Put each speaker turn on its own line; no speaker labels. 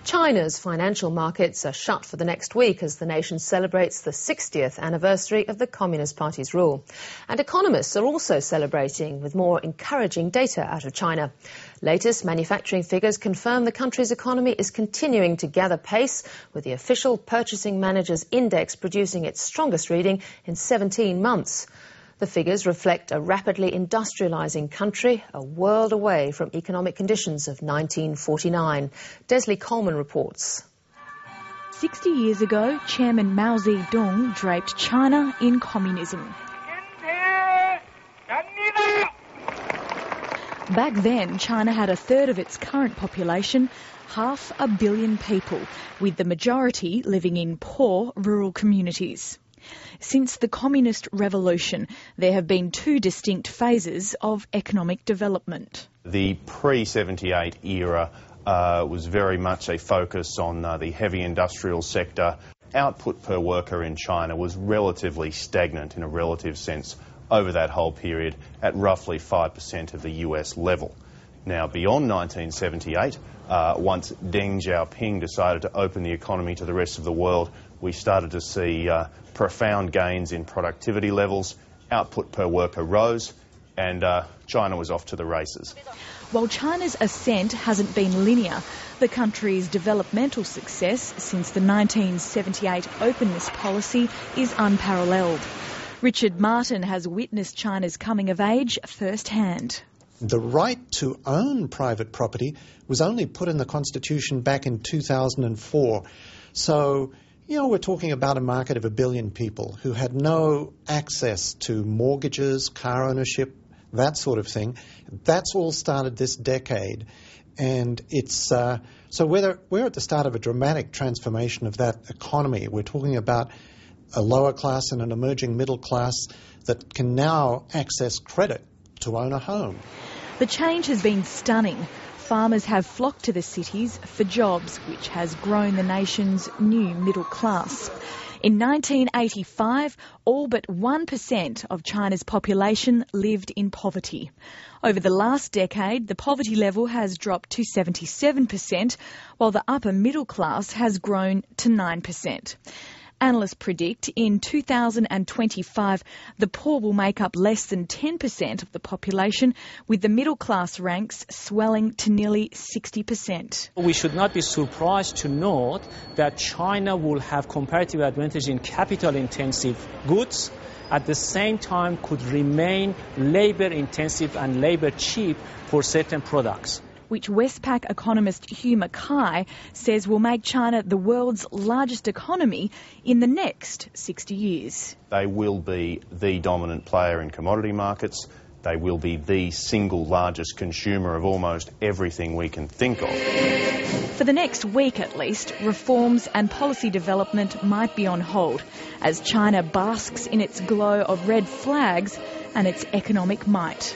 China's financial markets are shut for the next week as the nation celebrates the 60th anniversary of the Communist Party's rule. And economists are also celebrating with more encouraging data out of China. Latest manufacturing figures confirm the country's economy is continuing to gather pace, with the official Purchasing Managers' Index producing its strongest reading in 17 months. The figures reflect a rapidly industrialising country, a world away from economic conditions of 1949. Desley Coleman reports.
60 years ago, Chairman Mao Zedong draped China in communism. Back then, China had a third of its current population, 500 million people, with the majority living in poor rural communities. Since the Communist Revolution, there have been two distinct phases of economic development.
The pre-78 era was very much a focus on the heavy industrial sector. Output per worker in China was relatively stagnant in a relative sense over that whole period at roughly 5% of the US level. Now, beyond 1978, once Deng Xiaoping decided to open the economy to the rest of the world, we started to see profound gains in productivity levels, output per worker rose, and China was off to the races.
While China's ascent hasn't been linear, the country's developmental success since the 1978 openness policy is unparalleled. Richard Martin has witnessed China's coming of age firsthand.
The right to own private property was only put in the Constitution back in 2004. So, we're talking about a market of 1 billion people who had no access to mortgages, car ownership, that sort of thing. That's all started this decade. And it's so we're at the start of a dramatic transformation of that economy. We're talking about a lower class and an emerging middle class that can now access credit to own a home.
The change has been stunning. Farmers have flocked to the cities for jobs, which has grown the nation's new middle class. In 1985, all but 1% of China's population lived in poverty. Over the last decade, the poverty level has dropped to 77%, while the upper middle class has grown to 9%. Analysts predict in 2025 the poor will make up less than 10% of the population, with the middle class ranks swelling to nearly 60%.
We should not be surprised to note that China will have comparative advantage in capital-intensive goods, at the same time could remain labour-intensive and labour-cheap for certain products,
which Westpac economist Hugh Mackay says will make China the world's largest economy in the next 60 years.
They will be the dominant player in commodity markets. They will be the single largest consumer of almost everything we can think of.
For the next week at least, reforms and policy development might be on hold as China basks in its glow of red flags and its economic might.